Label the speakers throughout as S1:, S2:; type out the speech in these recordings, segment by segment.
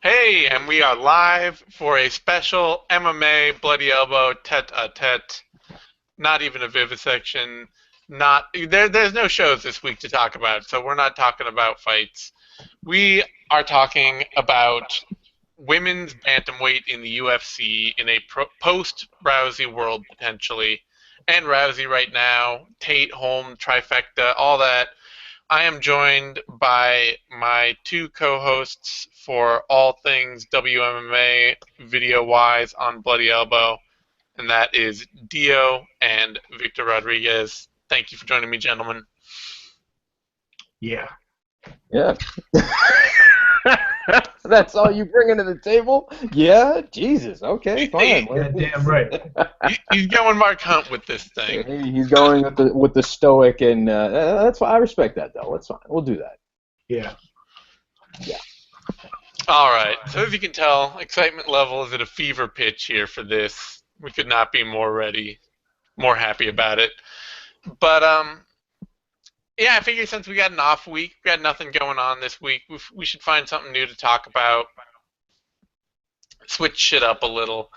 S1: Hey, and we are live for a special MMA Bloody Elbow Tete-a-Tete. Not even a vivisection. There's no shows this week to talk about, so we're not talking about fights. We are talking about women's bantamweight in the UFC in a post-Rousey world potentially, and Rousey right now, Tate, Holm, trifecta, all that. I am joined by my two co-hosts for all things WMMA video-wise on Bloody Elbow, and that is Dio and Victor Rodriguez. Thank you for joining me, gentlemen.
S2: Yeah.
S3: Yeah. That's all you bringing to the table? Yeah? Jesus. Okay, fine.
S2: That damn right.
S1: He's going Mark Hunt with this thing.
S3: He's going with the stoic, and that's fine. I respect that, though. That's fine. We'll do that.
S2: Yeah.
S3: Yeah.
S1: All right. So as you can tell, excitement level is at a fever pitch here for this. We could not be more ready, more happy about it. But yeah, I figure since we got an off week, we got nothing going on this week, we should find something new to talk about, switch shit up a little.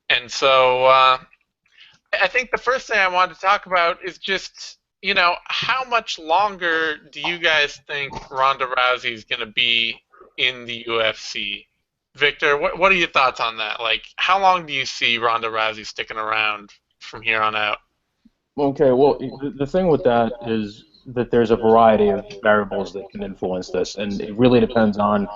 S1: And so I think the first thing I wanted to talk about is just, how much longer do you guys think Ronda Rousey is going to be in the UFC? Victor, what are your thoughts on that? Like, how long do you see Ronda Rousey sticking around from here on out?
S3: Okay, well, the thing with that is that there's a variety of variables that can influence this, and it really depends on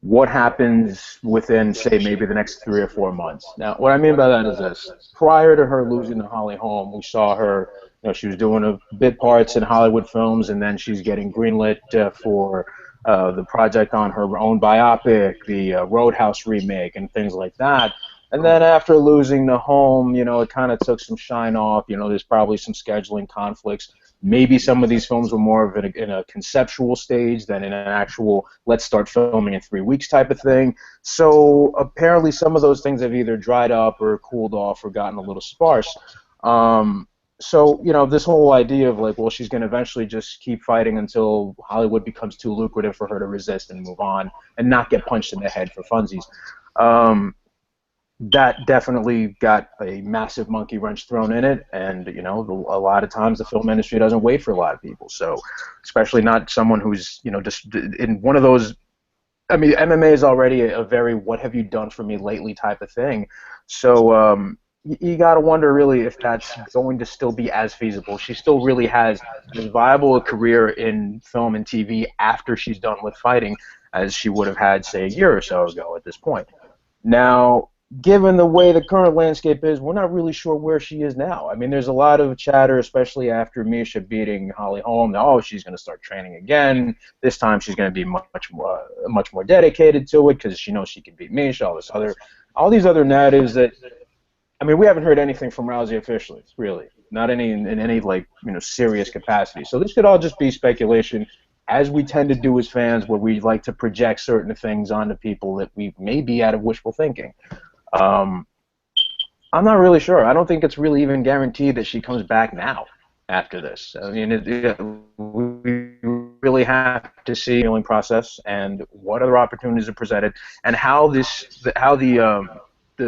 S3: what happens within, say, maybe the next 3 or 4 months. Now, what I mean by that is this. Prior to her losing to Holly Holm, we saw her, she was doing bit parts in Hollywood films, and then she's getting greenlit for the project on her own biopic, the Roadhouse remake, and things like that. And then after losing to Holm, it kind of took some shine off. There's probably some scheduling conflicts. Maybe some of these films were more of in a conceptual stage than in an actual let's start filming in 3 weeks type of thing. So apparently some of those things have either dried up or cooled off or gotten a little sparse. So, this whole idea of like, well, she's going to eventually just keep fighting until Hollywood becomes too lucrative for her to resist and move on and not get punched in the head for funsies. That definitely got a massive monkey wrench thrown in it, and a lot of times the film industry doesn't wait for a lot of people. So, especially not someone who's just in one of those. I mean, MMA is already a very "what have you done for me lately" type of thing. So you got to wonder really if that's going to still be as feasible. She still really has as viable a career in film and TV after she's done with fighting as she would have had, say, a year or so ago at this point. Now, given the way the current landscape is, we're not really sure where she is now. I mean, there's a lot of chatter, especially after Misha beating Holly Holm. Oh, she's going to start training again. This time she's going to be much more dedicated to it because she knows she can beat Misha. All these other narratives that, I mean, we haven't heard anything from Rousey officially, really, not in any serious capacity. So this could all just be speculation, as we tend to do as fans, where we like to project certain things onto people that we may be out of wishful thinking. I'm not really sure. I don't think it's really even guaranteed that she comes back now after this. I mean, we really have to see the healing process and what other opportunities are presented, and how the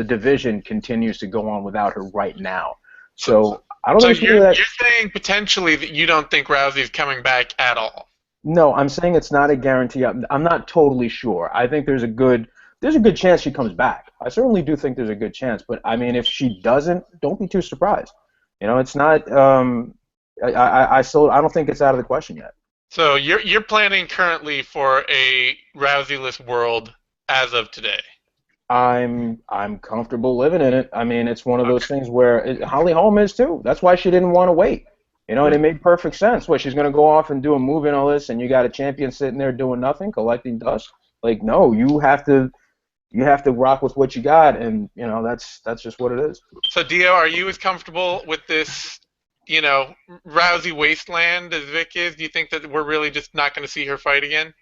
S3: division continues to go on without her right now. So I don't
S1: So
S3: think it's really that.
S1: you're saying potentially that you don't think Rousey's coming back at all?
S3: No, I'm saying it's not a guarantee. I'm not totally sure. I think there's a good chance she comes back. I certainly do think there's a good chance. But I mean, if she doesn't, don't be too surprised. It's not. I don't think it's out of the question yet.
S1: So you're planning currently for a Rousey-less world as of today.
S3: I'm comfortable living in it. I mean, it's one of those things where Holly Holm is too. That's why she didn't want to wait. And it made perfect sense. What, she's going to go off and do a move and all this, and you got a champion sitting there doing nothing, collecting dust? Like, no, you have to rock with what you got, and that's just what it is.
S1: So Dio, are you as comfortable with this, Rousey wasteland as Vic is? Do you think that we're really just not going to see her fight again?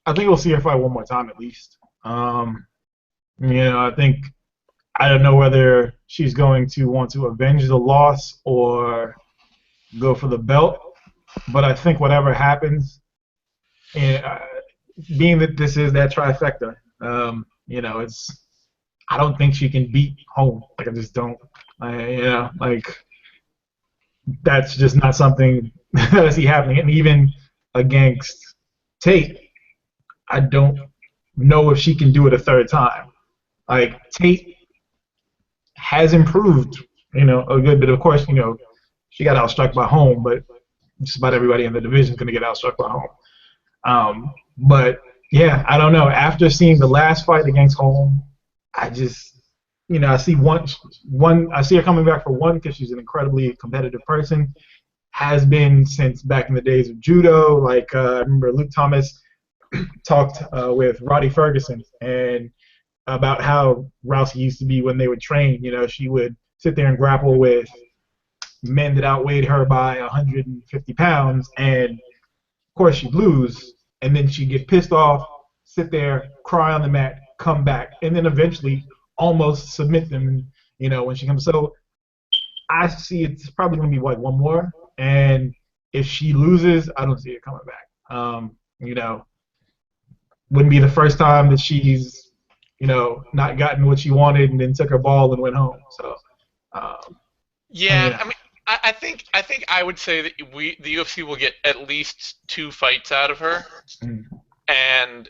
S2: I think we'll see her fight one more time at least. I think I don't know whether she's going to want to avenge the loss or go for the belt, but I think whatever happens, and being that this is that trifecta, I don't think she can beat Holm. Like I just don't. Like that's just not something that I see happening. And even against Tate, I don't know if she can do it a third time. Like Tate has improved, a good bit. Of course, she got outstruck by Holm, but just about everybody in the division is going to get outstruck by Holm. But yeah, I don't know. After seeing the last fight against Holm, I just, I see I see her coming back for one because she's an incredibly competitive person. Has been since back in the days of judo. Like I remember Luke Thomas talked with Roddy Ferguson and about how Rousey used to be when they would train. She would sit there and grapple with men that outweighed her by 150 pounds, and of course she'd lose, and then she'd get pissed off, sit there, cry on the mat, come back, and then eventually almost submit them. When she comes. So I see it's probably going to be like one more, and if she loses, I don't see it coming back. Wouldn't be the first time that she's not gotten what she wanted and then took her ball and went home. So,
S1: yeah, I mean, I think I would say that the UFC will get at least 2 fights out of her, and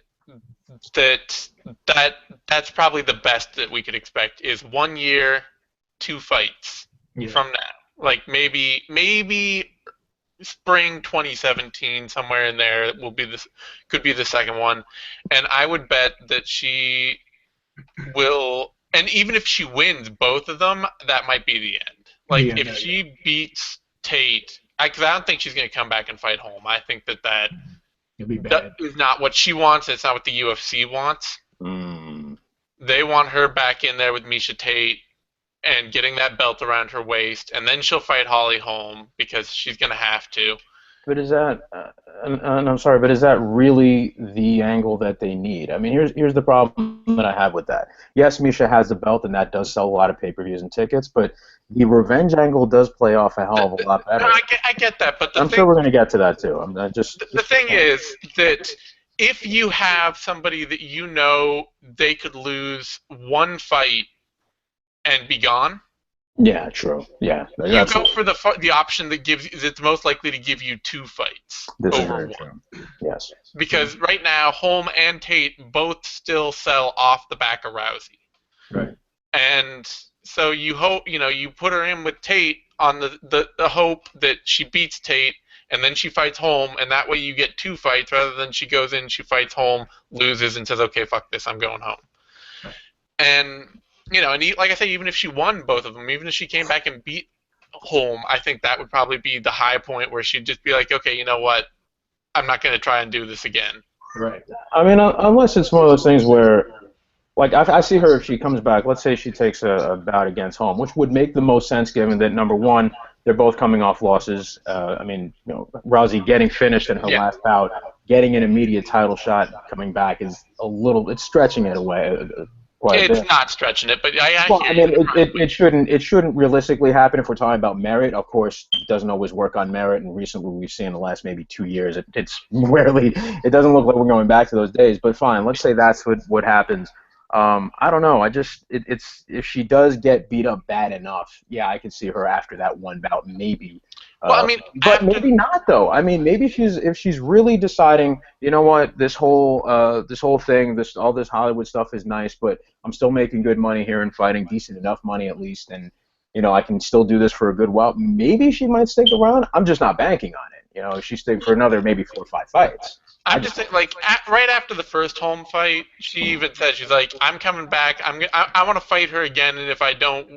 S1: that's probably the best that we could expect is 1 year, 2 fights from now. Like maybe spring 2017, somewhere in there could be the second one, and I would bet that she will. And even if she wins both of them, that might be the end. Like if she beats Tate, because I don't think she's going to come back and fight Holm. I think that is not what she wants. It's not what the UFC wants. They want her back in there with Miesha Tate and getting that belt around her waist, and then she'll fight Holly Holm because she's going to have to.
S3: But is that, and I'm sorry, but is that really the angle that they need? I mean, here's the problem that I have with that. Yes, Miesha has the belt, and that does sell a lot of pay-per-views and tickets, but the revenge angle does play off a hell of a lot better.
S1: No, I get that, but
S3: I'm sure we're going to get to that too.
S1: The thing is that if you have somebody that they could lose one fight and be gone.
S3: Yeah, true. Yeah,
S1: you go for the option that's most likely to give you 2 fights over one.
S3: True. Yes.
S1: Because right now, Holm and Tate both still sell off the back of Rousey.
S2: Right.
S1: And so you hope, you put her in with Tate on the hope that she beats Tate, and then she fights Holm, and that way you get 2 fights rather than she goes in, she fights Holm, loses, and says, okay, fuck this, I'm going home. Right. And like I say, even if she won both of them, even if she came back and beat Holm, I think that would probably be the high point where she'd just be like, okay, you know what? I'm not going to try and do this again.
S2: Right.
S3: I mean, unless it's one of those things where, like, I see her if she comes back, let's say she takes a bout against Holm, which would make the most sense given that, number one, they're both coming off losses. I mean, Rousey getting finished in her last bout, getting an immediate title shot, coming back is it's stretching it away.
S1: It's not stretching it, but
S3: it shouldn't realistically happen if we're talking about merit. Of course, it doesn't always work on merit, and recently we've seen in the last maybe 2 years, it doesn't look like we're going back to those days. But fine, let's say that's what happens. I don't know. It's if she does get beat up bad enough, yeah, I can see her after that one bout maybe.
S1: Well, I mean,
S3: but maybe not though. I mean, maybe if she's really deciding, you know what, this whole thing, all this Hollywood stuff is nice, but I'm still making good money here and fighting decent enough money at least, and I can still do this for a good while. Maybe she might stick around. I'm just not banking on it. If she sticks for another maybe 4 or 5 fights.
S1: I'm just saying, like, right after the first Holm fight, she even said, she's like, I'm coming back. I want to fight her again, and if I don't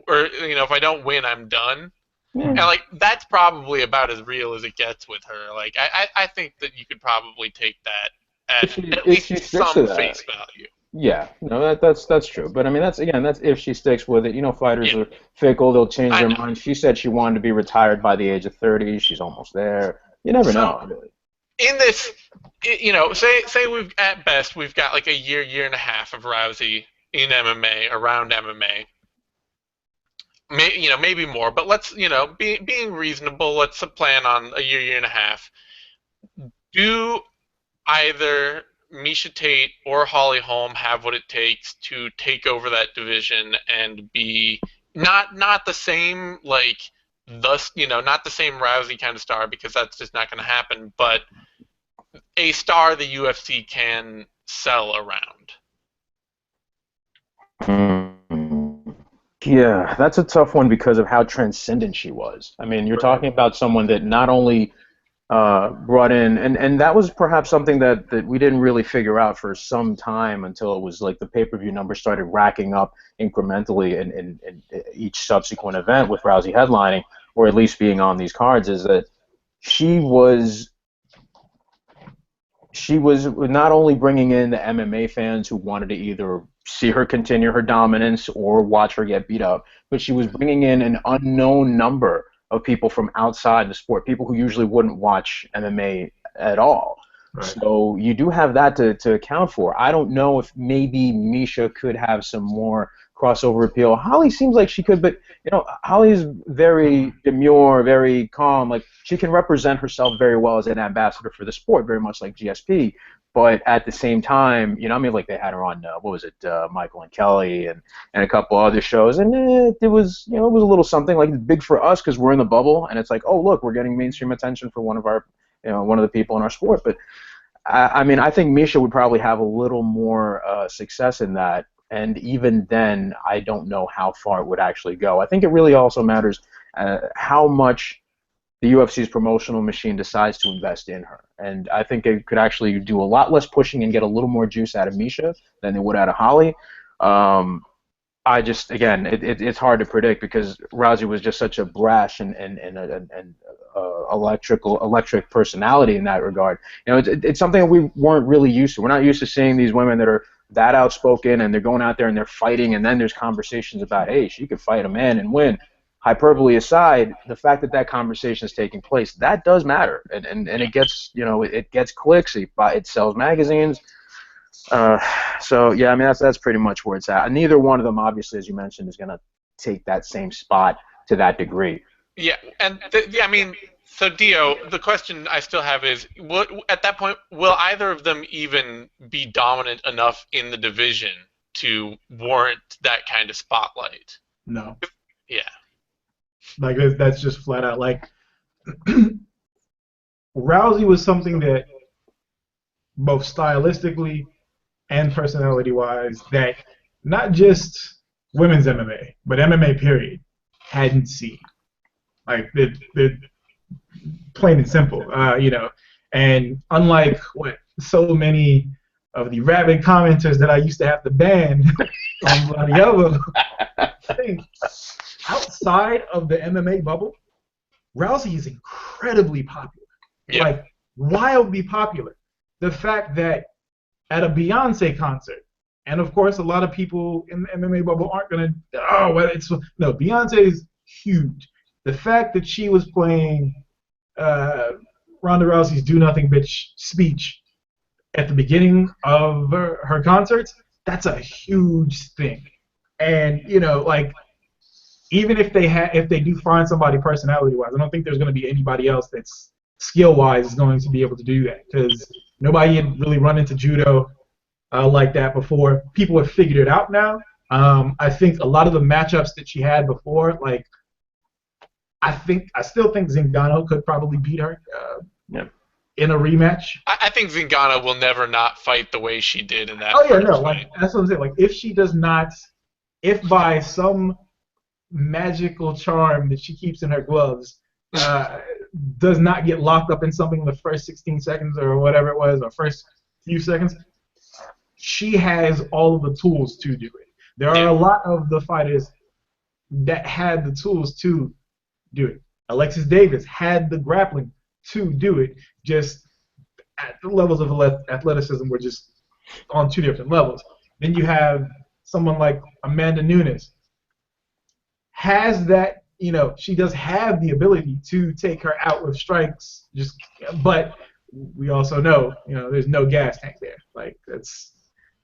S1: win, I'm done. Yeah. And like that's probably about as real as it gets with her. Like I think that you could probably take that at least some face value.
S3: Yeah, no, that's true. But I mean, that's if she sticks with it. Fighters are fickle; they'll change their mind. She said she wanted to be retired by the age of 30. She's almost there. You never know. Really.
S1: In this, say at best we've got like a year and a half of Rousey in MMA, around MMA. Maybe more, but let's, being reasonable, let's plan on a year and a half. Do either Miesha Tate or Holly Holm have what it takes to take over that division and be not the same like thus not the same Rousey kind of star, because that's just not going to happen, but a star the UFC can sell around.
S3: Yeah, that's a tough one because of how transcendent she was. I mean, you're talking about someone that not only brought in, and that was perhaps something that we didn't really figure out for some time until it was like the pay-per-view numbers started racking up incrementally in each subsequent event with Rousey headlining, or at least being on these cards, is that she was not only bringing in the MMA fans who wanted to either see her continue her dominance or watch her get beat up, but she was bringing in an unknown number of people from outside the sport, people who usually wouldn't watch MMA at all. Right. So you do have that to account for. I don't know if maybe Miesha could have some more crossover appeal. Holly seems like she could, but Holly's very demure, very calm. Like, she can represent herself very well as an ambassador for the sport, very much like GSP. But at the same time, I mean, like, they had her on what was it, Michael and Kelly and a couple other shows, and it was it was a little something like big for us because we're in the bubble, and it's like, oh look, we're getting mainstream attention for one of our one of the people in our sport. But I mean, I think Miesha would probably have a little more success in that. And even then, I don't know how far it would actually go. I think it really also matters how much the UFC's promotional machine decides to invest in her. And I think it could actually do a lot less pushing and get a little more juice out of Miesha than they would out of Holly. It's hard to predict because Rousey was just such a brash and electric personality in that regard. It's something that we weren't really used to. We're not used to seeing these women that are that outspoken and they're going out there and they're fighting, and then there's conversations about, hey, she could fight a man and win. Hyperbole aside, the fact that conversation is taking place, that does matter, and it gets it gets clicks, it sells magazines. So yeah, I mean that's pretty much where it's at. And neither one of them, obviously, as you mentioned, is going to take that same spot to that degree.
S1: Yeah, and I mean, so Dio, the question I still have is, at that point, will either of them even be dominant enough in the division to warrant that kind of spotlight?
S2: No.
S1: Yeah.
S2: Like, that's just flat out. Like, Rousey was something that both stylistically and personality-wise, that not just women's MMA, but MMA period, hadn't seen. Like, the plain and simple, And unlike so many of the rabid commenters that I used to have to ban on Bloody Elbow, outside of the MMA bubble, Rousey is incredibly popular. Yep. Like, wildly popular. The fact that at a Beyonce concert, and of course a lot of people in the MMA bubble aren't going to, Beyonce is huge. The fact that she was playing Ronda Rousey's Do Nothing Bitch speech at the beginning of her concerts, that's a huge thing. And, even if they do find somebody personality-wise, I don't think there's going to be anybody else that's skill-wise is going to be able to do that, because nobody had really run into judo like that before. People have figured it out now. I think a lot of the matchups that she had before, like, I still think Zingano could probably beat her in a rematch.
S1: I think Zingano will never not fight the way she did in that.
S2: Oh yeah, no, like, that's what I'm saying. Like, if she does not, if by some magical charm that she keeps in her gloves does not get locked up in something in the first 16 seconds or whatever it was, or first few seconds, she has all of the tools to do it. There are a lot of the fighters that had the tools to do it. Alexis Davis had the grappling to do it, just at the levels of athleticism were just on two different levels. Then you have someone like Amanda Nunes. Has that, she does have the ability to take her out with strikes, but we also know, there's no gas tank there. Like, that's,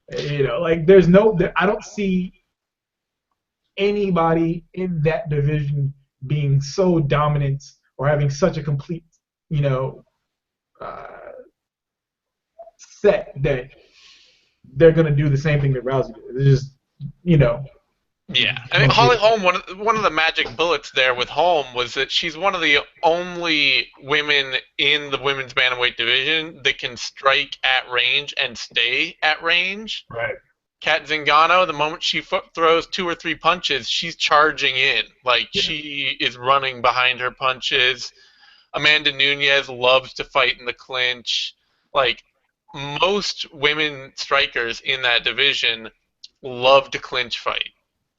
S2: there's I don't see anybody in that division being so dominant or having such a complete, set that they're gonna do the same thing that Rousey did. It's just, you know.
S1: Yeah, I mean, Holly Holm. One of the magic bullets there with Holm was that she's one of the only women in the women's bantamweight division that can strike at range and stay at range.
S2: Right.
S1: Kat Zingano, the moment she throws 2 or 3 punches, she's charging in. Like, she is running behind her punches. Amanda Nunes loves to fight in the clinch. Like, most women strikers in that division love to clinch fight.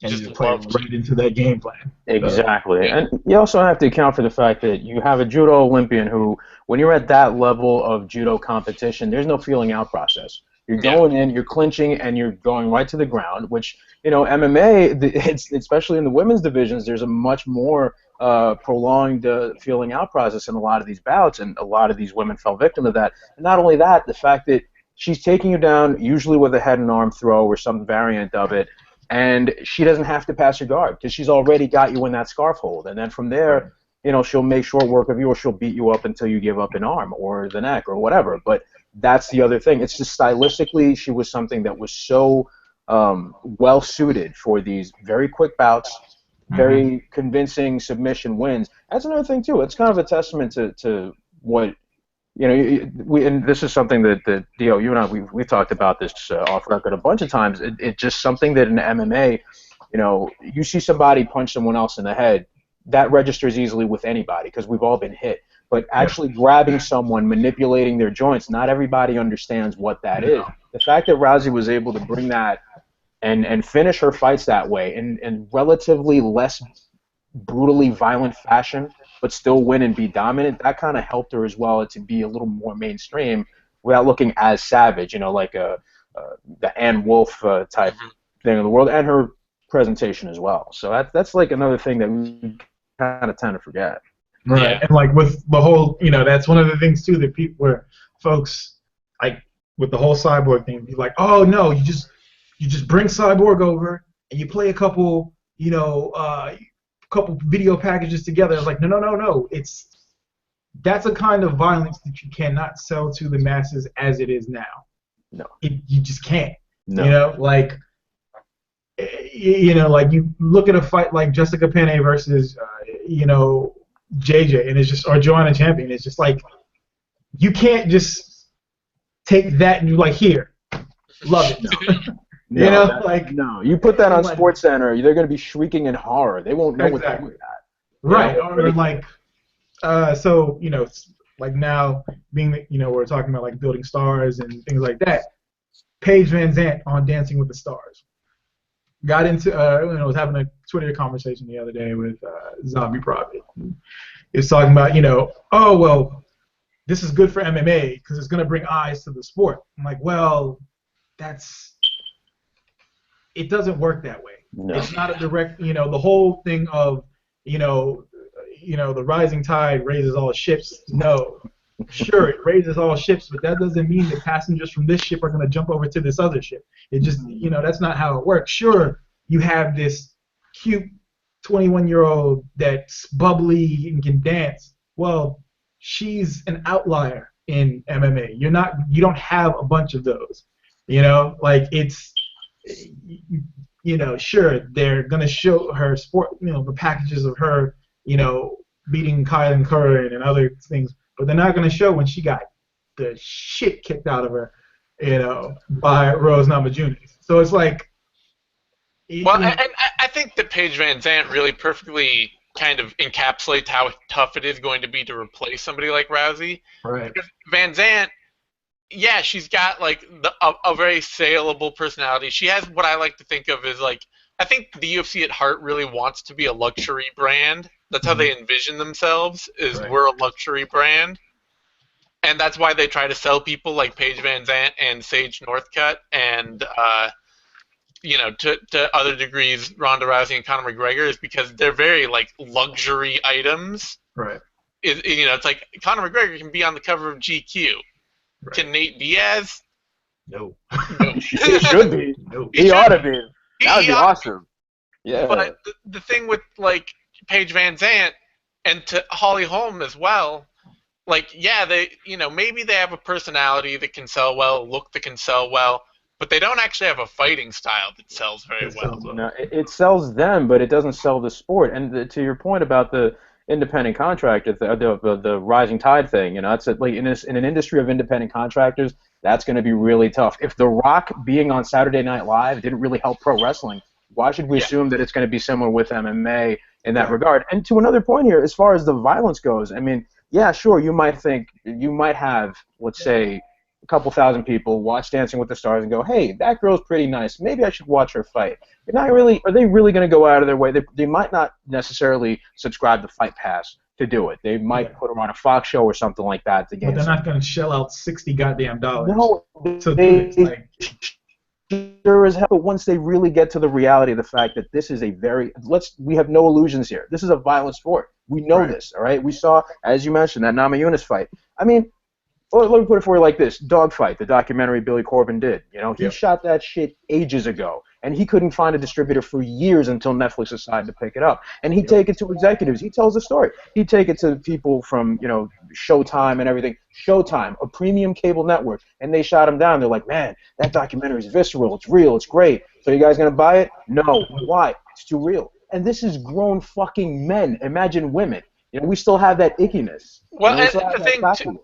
S2: And just play right into that game plan.
S3: Exactly. And you also have to account for the fact that you have a judo Olympian who, when you're at that level of judo competition, there's no feeling out process. You're going in, you're clinching, and you're going right to the ground, which, you know, MMA, especially in the women's divisions, there's a much more prolonged feeling out process in a lot of these bouts, and a lot of these women fell victim to that. And not only that, the fact that she's taking you down, usually with a head and arm throw or some variant of it, and she doesn't have to pass your guard because she's already got you in that scarf hold. And then from there, you know, she'll make short work of you, or she'll beat you up until you give up an arm or the neck or whatever. But that's the other thing. It's just stylistically, she was something that was so well suited for these very quick bouts, very convincing submission wins. That's another thing too. It's kind of a testament to what, you know, and this is something that Dio, you and I, we talked about this off record a bunch of times. It's just something that in MMA, you know, you see somebody punch someone else in the head, that registers easily with anybody because we've all been hit. But actually grabbing someone, manipulating their joints, not everybody understands what that is. The fact that Rousey was able to bring that and finish her fights that way in relatively less brutally violent fashion, but still win and be dominant, that kind of helped her as well to be a little more mainstream without looking as savage, you know, like the Ann Wolfe type thing in the world, and her presentation as well. So that's like another thing that we kind of tend to forget.
S2: Right, and like with the whole, you know, that's one of the things too that people, where folks, like with the whole Cyborg thing, be like, oh no, you just bring Cyborg over and you play a couple, you know, couple video packages together. It's like, no. That's a kind of violence that you cannot sell to the masses as it is now.
S3: No.
S2: You just can't.
S3: No.
S2: You know, like, you know, like you look at a fight like Jessica Penne versus, you know, JJ, and it's just, or Joanna Champion. It's just like, you can't just take that and you're like, here, love it.
S3: No,
S2: you know, like,
S3: no, you put that on SportsCenter, they're going to be shrieking in horror. They won't know what to do with that.
S2: Right, or like, so, you know, like now, being, you know, we're talking about like building stars and things like that. Paige Van Zandt on Dancing with the Stars got into, you know, was having a Twitter conversation the other day with Zombie Prophet. He was talking about, you know, oh, well, this is good for MMA because it's going to bring eyes to the sport. I'm like, well, it doesn't work that way. No. It's not a direct, you know, the whole thing of, you know, the rising tide raises all ships. No. Sure, it raises all ships, but that doesn't mean that passengers from this ship are going to jump over to this other ship. It just, you know, that's not how it works. Sure, you have this cute 21-year-old that's bubbly and can dance. Well, she's an outlier in MMA. You don't have a bunch of those. You know, like it's, you know, sure, they're going to show her sport, you know, the packages of her, you know, beating Kylan Curran and other things, but they're not going to show when she got the shit kicked out of her, you know, by Rose Namajunas. So it's like...
S1: Well, and I think that Paige Van Zandt really perfectly kind of encapsulates how tough it is going to be to replace somebody like Rousey.
S2: Right.
S1: Because Van Zandt, yeah, she's got like a very saleable personality. She has what I like to think of as like, I think the UFC at heart really wants to be a luxury brand. That's how they envision themselves, is we're a luxury brand. And that's why they try to sell people like Paige Van Zandt and Sage Northcutt and, you know, to other degrees, Ronda Rousey and Conor McGregor, is because they're very like luxury items.
S2: Right.
S1: You know, it's like Conor McGregor can be on the cover of GQ. Right. Can Nate Diaz?
S2: No.
S3: He should be. No. He ought to be. That would be awesome. Yeah.
S1: But the thing with like Paige Van Zandt and to Holly Holm as well like, yeah, maybe they have a personality that can sell well, look that can sell well, but they don't actually have a fighting style that sells very
S2: That
S1: well.
S2: sells well.
S3: No, it sells them, but it doesn't sell the sport. And to your point about the independent contractor, the rising tide thing, that's like in an industry of independent contractors, that's going to be really tough. If The Rock being on Saturday Night Live didn't really help pro wrestling, why should we
S1: Yeah,
S3: assume that it's going to be similar with MMA in that
S2: Exactly.
S3: regard? And to another point here, as far as the violence goes, I mean, yeah, sure, you might have, let's say, a couple thousand people watch Dancing with the Stars and go, hey, that girl's pretty nice. Maybe I should watch her fight. They're not really. Are they really going to go out of their way? They might not necessarily subscribe to Fight Pass to do it. They
S2: Yeah.
S3: might put her on a Fox show or something like that to
S2: But
S3: gain
S2: they're
S3: some.
S2: not going to shell out $60 goddamn
S3: No,
S2: to do this.
S3: they
S2: Like,
S3: sure as hell. But once they really get to the reality of the fact that this is a we have no illusions here. This is a violent sport. We know
S2: right.
S3: this. All right. We saw, as you mentioned, that Namajunas fight. I mean, well, let me put it for you like this: Dogfight, the documentary Billy Corben did. He
S2: Yep.
S3: shot that shit ages ago, and he couldn't find a distributor for years until Netflix decided to pick it up. And he'd
S2: Yep.
S3: take it to executives. He tells the story. He'd take it to people from Showtime and everything. Showtime, a premium cable network, and they shot him down. They're like, man, that documentary is visceral. It's real. It's great. So you guys gonna buy it? No. Why? It's too real. And this is grown fucking men. Imagine women. We still have that ickiness.
S1: well,
S3: We
S1: and
S3: still have
S1: the
S3: that
S1: thing too,
S3: classiness.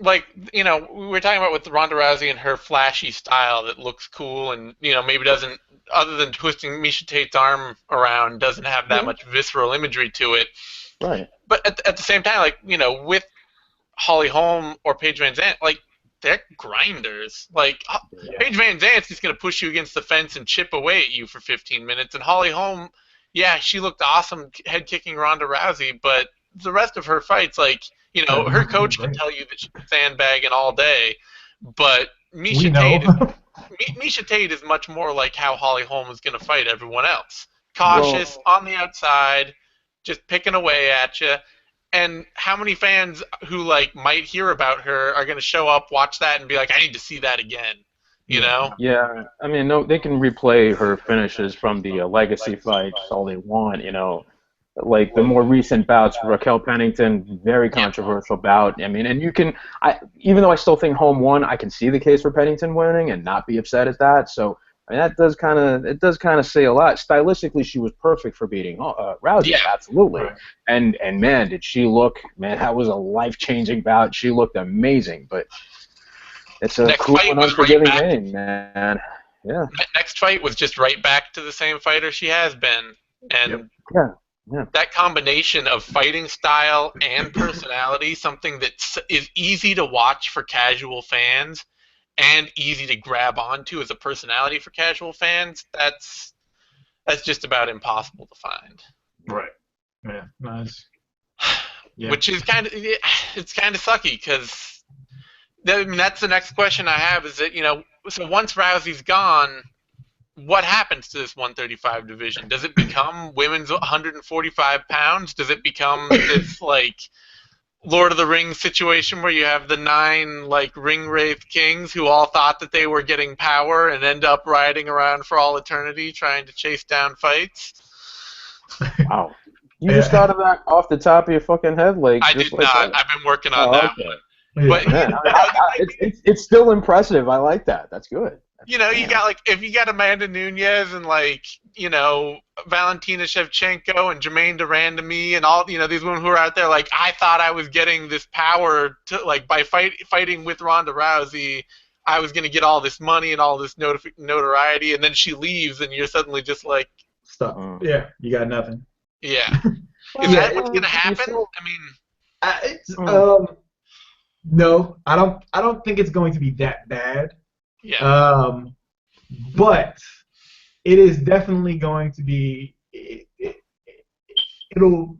S1: like, we were talking about with Ronda Rousey and her flashy style that looks cool and, maybe doesn't, other than twisting Misha Tate's arm around, doesn't have that
S3: Yeah.
S1: much visceral imagery to it.
S3: Right.
S1: But at the same time, like, with Holly Holm or Paige Van Zandt, like, they're grinders. Like,
S2: Yeah.
S1: Paige Van Zandt's just going to push you against the fence and chip away at you for 15 minutes. And Holly Holm, yeah, she looked awesome head kicking Ronda Rousey, but the rest of her fights, like, her coach can
S2: Great.
S1: tell you that she's sandbagging all day, but
S2: We know.
S1: Misha Tate is much more like how Holly Holm is going to fight everyone else.
S3: Well,
S1: Cautious, on the outside, just picking away at you. And how many fans who might hear about her are going to show up, watch that, and be like, I need to see that again, you
S2: Yeah.
S1: know?
S3: yeah, I mean, no, they can replay her finishes from the legacy fights all they want. Like the more recent bouts, Raquel Pennington, very controversial bout. I mean, and even though I still think Holm won, I can see the case for Pennington winning and not be upset at that. So, I mean, that does kind of say a lot. Stylistically, she was perfect for beating Rousey,
S1: Yeah.
S3: absolutely.
S2: Right.
S3: And man, did she look? Man, that was a life-changing bout. She looked amazing, but it's a
S1: Next
S3: cruel
S1: fight
S3: and
S1: was right
S3: unforgiving
S1: back.
S3: game, man. Yeah,
S1: Next fight was just right back to the same fighter she has been. And
S3: yeah, yeah.
S1: that combination of fighting style and personality, something that is easy to watch for casual fans and easy to grab onto as a personality for casual fans, that's just about impossible to find.
S2: Right. Yeah. Nice. Yeah.
S1: Which is it's kind of sucky because that's the next question I have is that so once Rousey's gone, what happens to this 135 division? Does it become women's 145 pounds? Does it become this Lord of the Rings situation where you have the 9 ring wraith kings who all thought that they were getting power and end up riding around for all eternity trying to chase down fights?
S3: Wow. You just thought of that off the top of your fucking head,
S1: I
S3: just
S1: did
S3: like
S1: not.
S3: that?
S1: I've been working on
S3: Oh,
S1: that
S3: okay.
S1: one.
S2: Yeah.
S1: But
S3: Man, it's still impressive. I like that. That's good.
S1: you got if you got Amanda Nunes and Valentina Shevchenko and Jermaine Durandamy and all these women who are out there I thought I was getting this power to by fighting with Ronda Rousey, I was going to get all this money and all this notoriety, and then she leaves and you're suddenly just
S2: Stop. Yeah. You got nothing.
S1: yeah. Is
S2: Yeah,
S1: that what's going to happen?
S3: still-
S1: I mean,
S2: No, I don't think it's going to be that bad.
S1: yeah.
S2: But it is definitely going to be. It'll.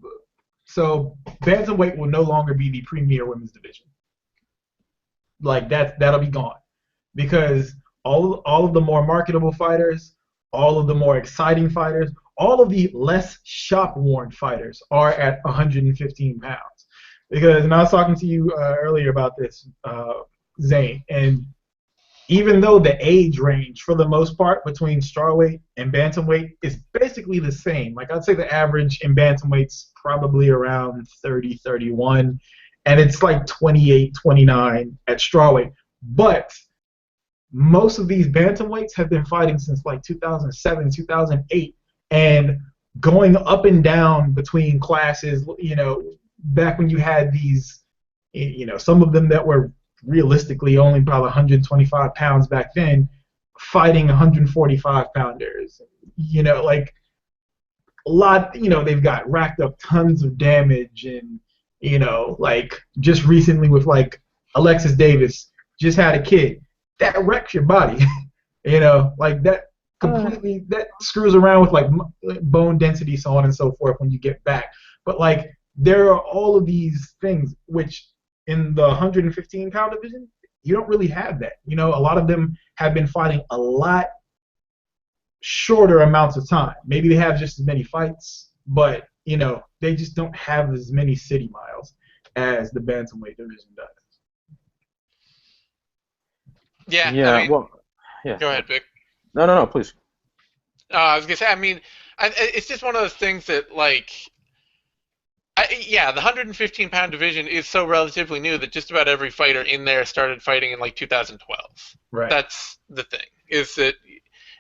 S2: So bantamweight will no longer be the premier women's division. That'll be gone because all of the more marketable fighters, all of the more exciting fighters, all of the less shop-worn fighters are at 115 pounds. Because, and I was talking to you earlier about this, Zane, and even though the age range for the most part between strawweight and bantamweight is basically the same, I'd say the average in bantamweight's probably around 30, 31, and it's like 28, 29 at strawweight. But most of these bantamweights have been fighting since like 2007, 2008, and going up and down between classes. Back when you had these, some of them that were realistically only about 125 pounds back then, fighting 145 pounders. Like a lot. They've got racked up tons of damage, and like just recently with like Alexis Davis just had a kid. That wrecks your body. Like that completely, that screws around with like bone density, so on and so forth when you get back. But like there are all of these things which in the 115-pound division you don't really have that. A lot of them have been fighting a lot shorter amounts of time. Maybe they have just as many fights, but they just don't have as many city miles as the bantamweight division does.
S1: Yeah.
S3: Yeah.
S1: I mean,
S3: Well. Yeah.
S1: go ahead, Vic.
S3: No, please.
S1: I was gonna say. I mean, it's just one of those things that like. The 115-pound division is so relatively new that just about every fighter in there started fighting in like 2012.
S2: Right.
S1: That's the thing. Is that,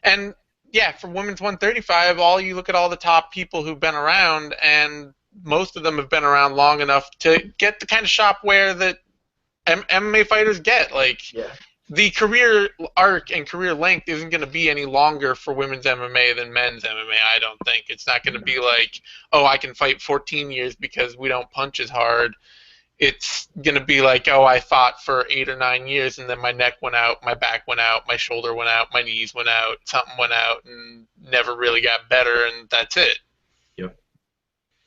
S1: and yeah, for women's 135, you look at all the top people who've been around, and most of them have been around long enough to get the kind of shopware that MMA fighters get. Like,
S2: Yeah.
S1: the career arc and career length isn't going to be any longer for women's MMA than men's MMA, I don't think. It's not going to be like, oh, I can fight 14 years because we don't punch as hard. It's going to be like, oh, I fought for 8 or 9 years and then my neck went out, my back went out, my shoulder went out, my knees went out, something went out and never really got better, and that's it.
S2: Yep.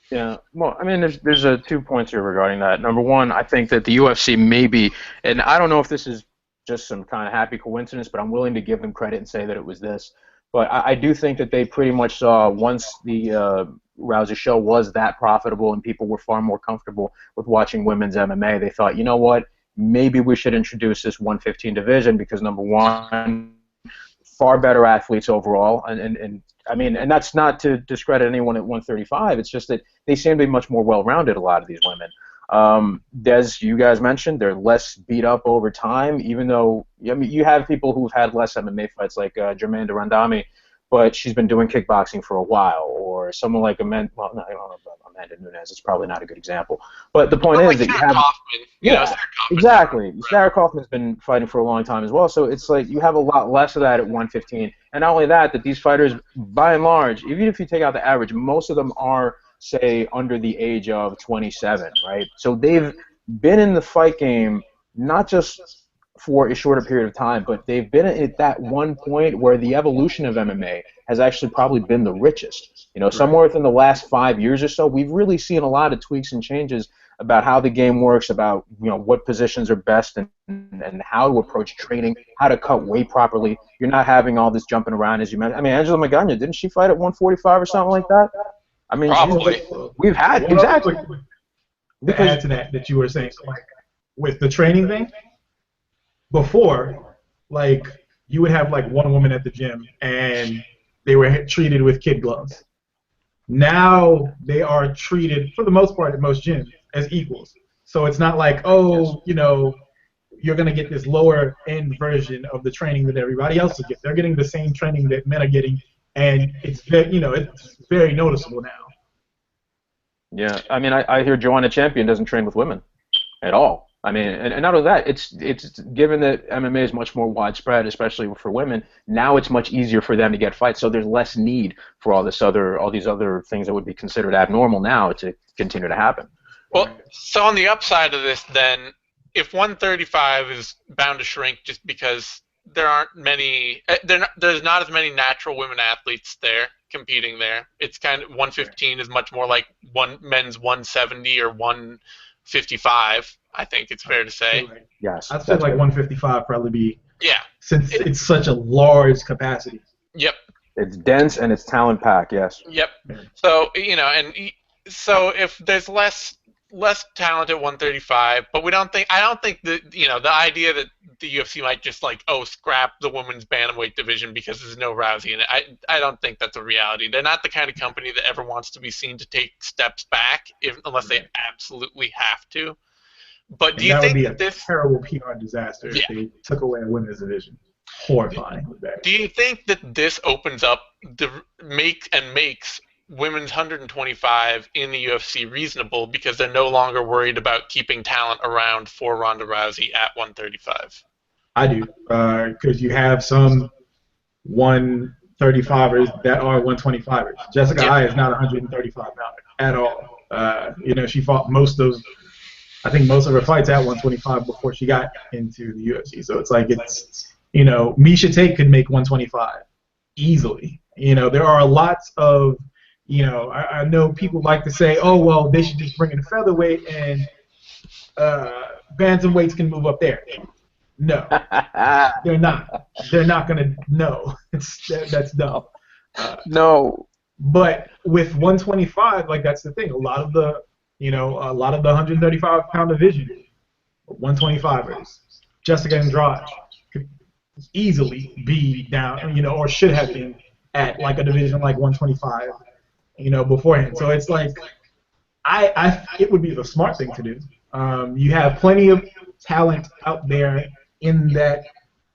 S3: Yeah, well, I mean, there's 2 points here regarding that. Number one, I think that the UFC maybe, and I don't know if this is just some kind of happy coincidence, but I'm willing to give them credit and say that it was this. But I do think that they pretty much saw once the Rousey show was that profitable and people were far more comfortable with watching women's MMA, they thought, you know what, maybe we should introduce this 115 division because, number one, far better athletes overall, and I mean, and that's not to discredit anyone at 135. It's just that they seem to be much more well-rounded, a lot of these women. As you guys mentioned, they're less beat up over time, even though, I mean, you have people who've had less MMA fights like Jermaine Durandamy, but she's been doing kickboxing for a while, or someone like Amanda, well, no, I don't know about Amanda Nunes, it's probably not a good example. But the point is that you have...
S1: Kaufman,
S3: yeah,
S1: Sarah Kaufman.
S3: exactly. Sarah Kaufman's been fighting for a long time as well, so it's like you have a lot less of that at 115. And not only that these fighters, by and large, even if you take out the average, most of them are, say, under the age of 27, right? So they've been in the fight game not just for a shorter period of time, but they've been at that one point where the evolution of MMA has actually probably been the richest. Somewhere within the last 5 years or so, we've really seen a lot of tweaks and changes about how the game works, about what positions are best and how to approach training, how to cut weight properly. You're not having all this jumping around, as you mentioned. I mean, Angela Magana, didn't she fight at 145 or something like that? I mean,
S1: Probably.
S3: we've had exactly.
S2: To add to that you were saying, so like with the training thing, before, like you would have like one woman at the gym and they were treated with kid gloves. Now they are treated, for the most part, at most gyms, as equals. So it's not like, oh, you're going to get this lower end version of the training that everybody else will get. They're getting the same training that men are getting, and it's very noticeable now.
S3: Yeah, I mean, I hear Joanna Champion doesn't train with women at all. I mean, and not only that, it's given that MMA is much more widespread, especially for women. Now it's much easier for them to get fights, so there's less need for all these other things that would be considered abnormal now to continue to happen.
S1: Well, so on the upside of this, then, if 135 is bound to shrink just because there aren't many, there's not as many natural women athletes there competing there. It's kind of 115 is much more like men's 170 or 155. I think it's fair to say.
S3: Yes,
S2: I'd say like 155 probably be.
S1: Yeah.
S2: Since it's such a large capacity.
S1: Yep.
S3: It's dense and it's talent packed. Yes.
S1: Yep. So so if there's less talent at 135, but I don't think that the idea that the UFC might just like, oh, scrap the women's bantamweight division because there's no Rousey in it. I don't think that's a reality. They're not the kind of company that ever wants to be seen to take steps back unless they absolutely have to. But do
S2: And
S1: you
S2: that would
S1: think
S2: be
S1: that
S2: a
S1: this?
S2: terrible PR disaster if
S1: Yeah.
S2: they took away a women's division. Horrifying.
S1: Do you think that this opens up makes women's 125 in the UFC reasonable because they're no longer worried about keeping talent around for Ronda Rousey at 135?
S2: I do, because you have some 135ers that are 125ers. Jessica
S1: Yeah.
S2: Eye is not 135 pounder at all. She fought I think most of her fights at 125 before she got into the UFC. So it's like Miesha Tate could make 125 easily. There are lots of, I know people like to say, oh, well, they should just bring in featherweight and bantamweights can move up there. No, they're not. They're not gonna. No, that's dumb.
S3: No.
S2: But with 125, like that's the thing. A lot of the 135-pound division, 125ers, Jessica Andrade could easily be down, or should have been at like a division like 125, beforehand. So it's like, it would be the smart thing to do. You have plenty of talent out there in that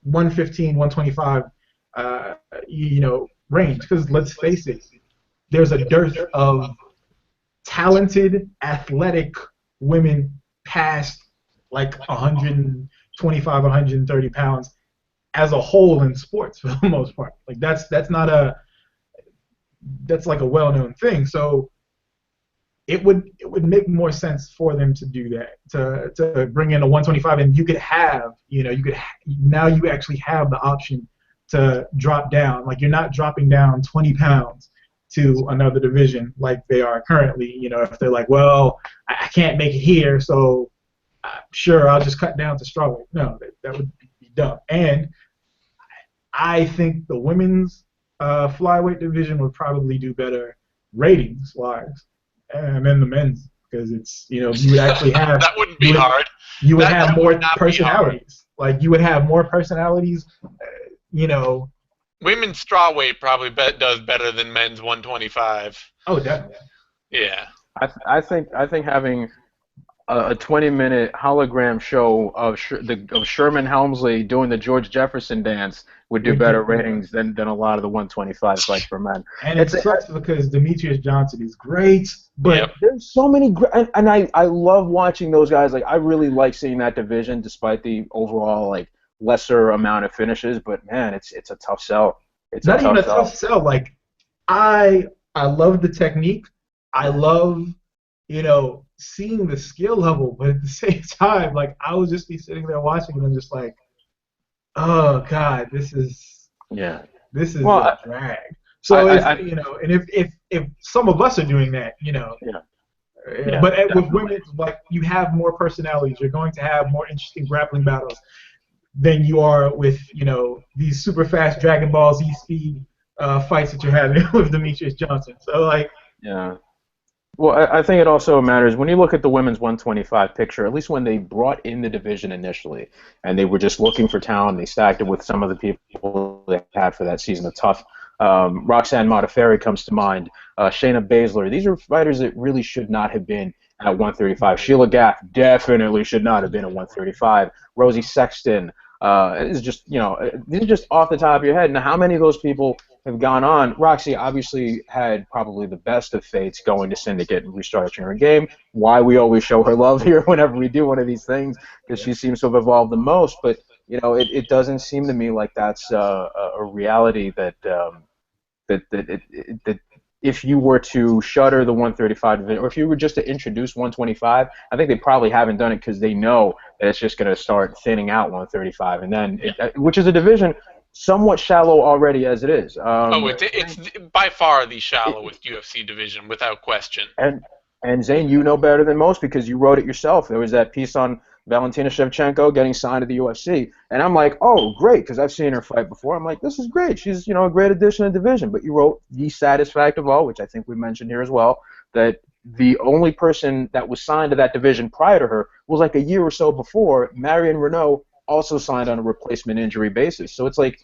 S2: 115, 125, range. Because let's face it, there's a dearth of talented, athletic women past like 125, 130 pounds as a whole in sports for the most part. Like that's like a well-known thing. So it would make more sense for them to do that, to bring in a 125, and now you actually have the option to drop down. Like you're not dropping down 20 pounds to another division like they are currently. If they're like, well, I can't make it here, so sure, I'll just cut down to strawweight. No, that would be dumb. And I think the women's flyweight division would probably do better ratings-wise, and then the men's, because it's you would actually have
S1: that wouldn't be hard.
S2: You would
S1: That
S2: have
S1: would
S2: more
S1: not be
S2: personalities. Like you would have more personalities.
S1: Women's strawweight probably does better than men's 125.
S2: Oh, definitely.
S1: Yeah.
S3: I think having a 20-minute hologram show of Sherman Helmsley doing the George Jefferson dance would do better ratings than a lot of the 125 fights for men.
S2: And it sucks because Demetrius Johnson is great, but
S3: there's so many and I love watching those guys. Like I really like seeing that division despite the overall like lesser amount of finishes, but man, it's a tough sell. It's
S2: not even a tough sell. Like I love the technique. I love seeing the skill level, but at the same time, like I would just be sitting there watching and I'm just like, oh god, this is a drag. So and if some of us are doing that, but with women, like you have more personalities, you're going to have more interesting grappling battles than you are with these super fast Dragon Ball Z speed fights that you're having with Demetrius Johnson. So like
S3: Well, I think it also matters when you look at the women's 125 picture, at least when they brought in the division initially, and they were just looking for talent, they stacked it with some of the people they had for that season of Tough. Roxanne Modafferi comes to mind, Shayna Baszler. These are fighters that really should not have been at 135. Sheila Gaff definitely should not have been at 135. Rosie Sexton. It's just, these are just off the top of your head. Now, how many of those people have gone on? Roxy obviously had probably the best of fates going to Syndicate and restarting her game. Why we always show her love here whenever we do one of these things, because she seems to have evolved the most. But, it doesn't seem to me like that's a reality that if you were to shutter the 135 division, or if you were just to introduce 125, I think they probably haven't done it because they know that it's just going to start thinning out 135, and then which is a division somewhat shallow already as it is.
S1: It's by far the shallowest UFC division, without question.
S3: And Zane, you know better than most because you wrote it yourself. There was that piece on Valentina Shevchenko getting signed to the UFC, and I'm like, oh, great, because I've seen her fight before. I'm like, this is great. She's a great addition to the division. But you wrote the saddest fact of all, which I think we mentioned here as well, that the only person that was signed to that division prior to her was like a year or so before. Marion Renault also signed on a replacement injury basis. So it's like,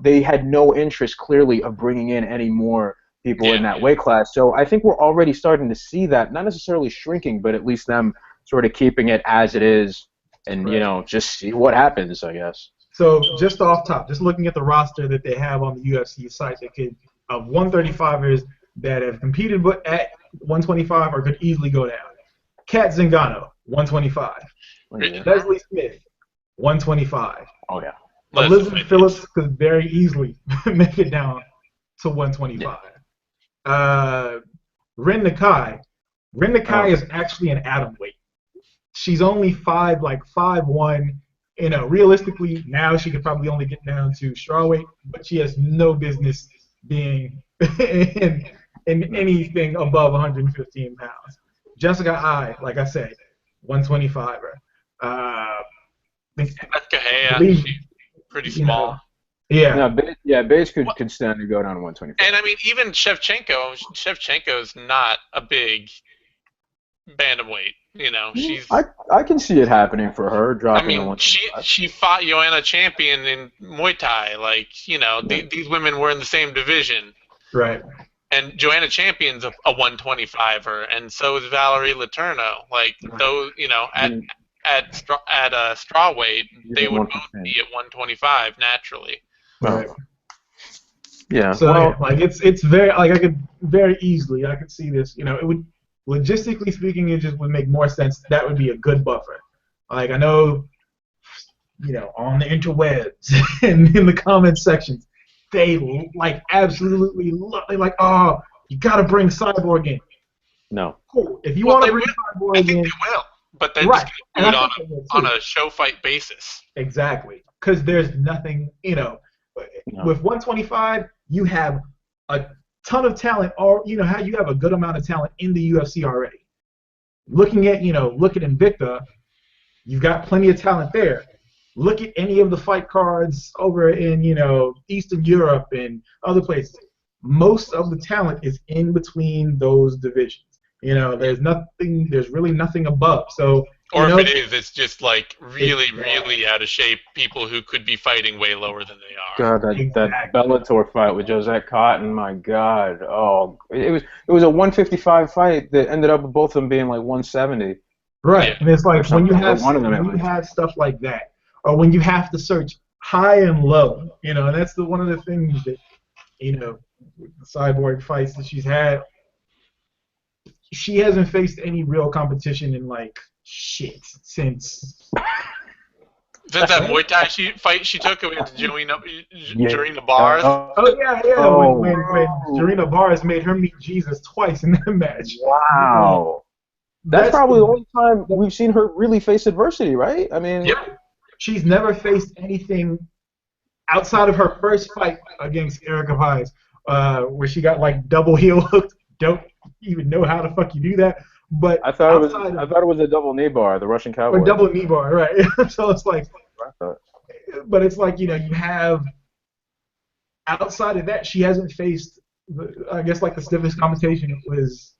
S3: they had no interest clearly of bringing in any more people in that weight class. So I think we're already starting to see that, not necessarily shrinking, but at least them sort of keeping it as it is, and just see what happens, I guess.
S2: So just off top, just looking at the roster that they have on the UFC site, they could of 135ers that have competed at 125 or could easily go down. Kat Zingano, 125.
S3: Yeah.
S2: Leslie Smith, 125.
S3: Oh yeah.
S2: Elizabeth Phillips could very easily make it down to 125. Ren Nakai. Ren Nakai is actually an atomweight. She's only 5'1". Realistically, now she could probably only get down to strawweight, but she has no business being in anything above 115 pounds. Jessica Ai, like I said, 125er.
S1: She's pretty small.
S3: Bates could stand to go down to 125.
S1: And I mean, even Shevchenko's not a big bantamweight. She's.
S3: I can see it happening for her dropping.
S1: I mean, she fought Joanna Champion in Muay Thai. These women were in the same division.
S2: Right.
S1: And Joanna Champion's a 125er, and so is Valerie Letourneau. Those, at strawweight, they would both be at 125 naturally.
S2: Right.
S3: Yeah.
S2: So it's very I could very easily I could see this. It would logistically speaking, it just would make more sense. That would be a good buffer. I know, on the interwebs and in the comment sections, they absolutely love. They're like, oh, you got to bring Cyborg in.
S3: No.
S2: Cool. If you want to bring Cyborg in,
S1: I think they will, but they're just going to do it on a show fight basis.
S2: Exactly, because there's nothing. With 125, you have a ton of talent, or how you have a good amount of talent in the UFC already. Looking at Invicta, you've got plenty of talent there. Look at any of the fight cards over in Eastern Europe and other places. Most of the talent is in between those divisions. There's really nothing above. So
S1: if it is, it's just really out of shape people who could be fighting way lower than they are.
S3: God, that Bellator fight with Josette Cotton, my God. Oh, it was a 155 fight that ended up with both of them being 170.
S2: Right. Yeah. And it's when you have stuff like that, or when you have to search high and low, and that's one of the things that, the Cyborg fights that she's had. She hasn't faced any real competition in since
S1: that Muay Thai fight she took against Jarina Bars.
S2: When Jarina Bars made her meet Jesus twice in that match.
S3: Wow. That's probably the only time we've seen her really face adversity, right? I mean,
S2: she's never faced anything outside of her first fight against Erica Pais, where she got double heel hooked. Don't even know how the fuck you do that. But
S3: I thought it was a double knee bar, the Russian Cowboy.
S2: Or double knee bar, right? So it's but it's you have outside of that, she hasn't faced. I guess the stiffest competition was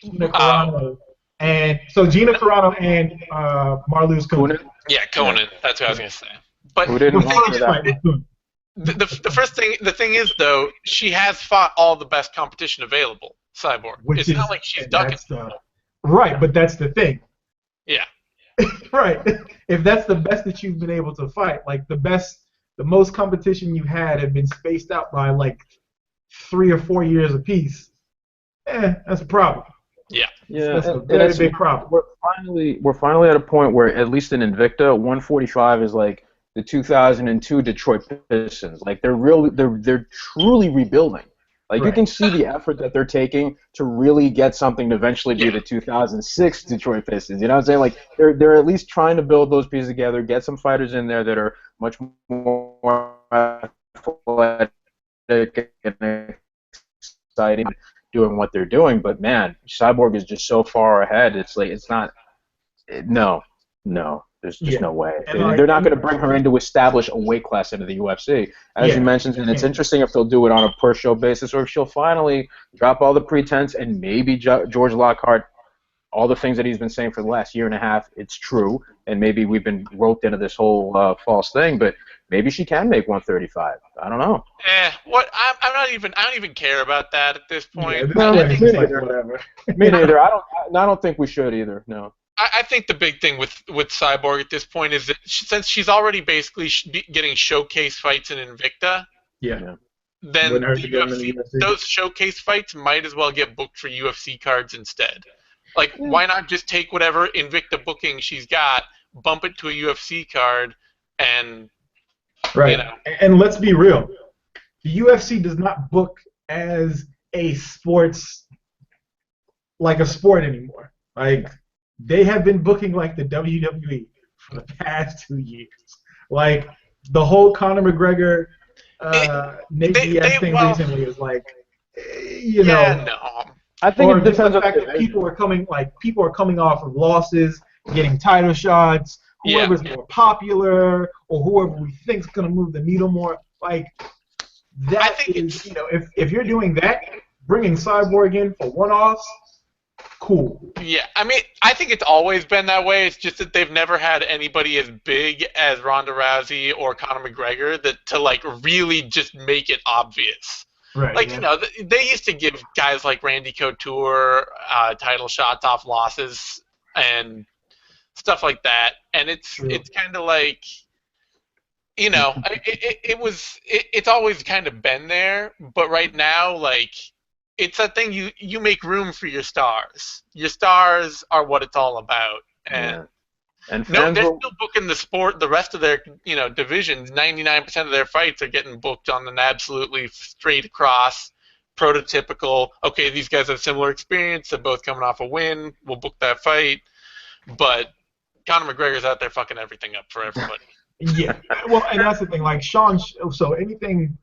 S2: Gina Carano, and so Gina Carano and Marloes Coenen.
S1: Yeah, Coenen. That's what I was gonna say. But
S3: who didn't want that?
S1: The thing is though, she has fought all the best competition available. Cyborg. It's not like she's ducking.
S2: Right, but that's the thing.
S1: Yeah.
S2: Right. If that's the best that you've been able to fight, the most competition you've had have been spaced out by 3 or 4 years apiece. That's a problem.
S1: Yeah.
S2: That's a very big problem.
S3: We're finally at a point where, at least in Invicta, 145 is the 2002 Detroit Pistons. They're truly rebuilding. You can see the effort that they're taking to really get something to eventually be the 2006 Detroit Pistons. You know what I'm saying? They're at least trying to build those pieces together, get some fighters in there that are much more athletic and exciting, doing what they're doing. But man, Cyborg is just so far ahead. It's not. No. There's just no way. They're not going to bring her in to establish a weight class into the UFC. As you mentioned, and it's interesting if they'll do it on a per-show basis or if she'll finally drop all the pretense and maybe George Lockhart, all the things that he's been saying for the last year and a half, it's true, and maybe we've been roped into this whole false thing, but maybe she can make 135. I don't know.
S1: I don't even care about that at this point.
S2: Yeah, whatever.
S3: Me neither. I don't think we should either. No.
S1: I think the big thing with Cyborg at this point is that since she's already basically getting showcase fights in Invicta,
S2: Yeah.
S1: then
S2: Wouldn't hurt
S1: the
S2: to get him in the
S1: UFC,
S2: UFC.
S1: those showcase fights might as well get booked for UFC cards instead. Like,
S3: Yeah.
S1: why not just take whatever Invicta booking she's got, bump it to a UFC card, and
S2: Right. And let's be real. The UFC does not book as a sports like a sport anymore. Like they have been booking like the WWE for the past 2 years. Like the whole Conor McGregor Nate Diaz thing recently is like, you know,
S1: no.
S3: I think
S2: or
S3: it
S2: just
S3: depends
S2: the
S3: on
S2: fact
S3: the
S2: that people are coming off of losses, getting title shots. Whoever's more popular or whoever we think is gonna move the needle more, like that is, you know, if you're doing that, bringing Cyborg in for one-offs, cool.
S1: Yeah, I mean, I think it's always been that way. It's just that they've never had anybody as big as Ronda Rousey or Conor McGregor that to like really just make it obvious.
S2: Right.
S1: Like, you know, they used to give guys like Randy Couture title shots off losses and stuff like that, and it's kind of like, you know, it's always kind of been there, but right now, like, it's that thing you make room for your stars. Your stars are what it's all about, and no, they're still booking the rest of their, you know, divisions. 99% of their fights are getting booked on an absolutely straight across, prototypical. Okay, these guys have similar experience. They're both coming off a win. We'll book that fight, but Conor McGregor's out there fucking everything up for everybody.
S2: Yeah, well, and that's the thing. Like Sean, so anything,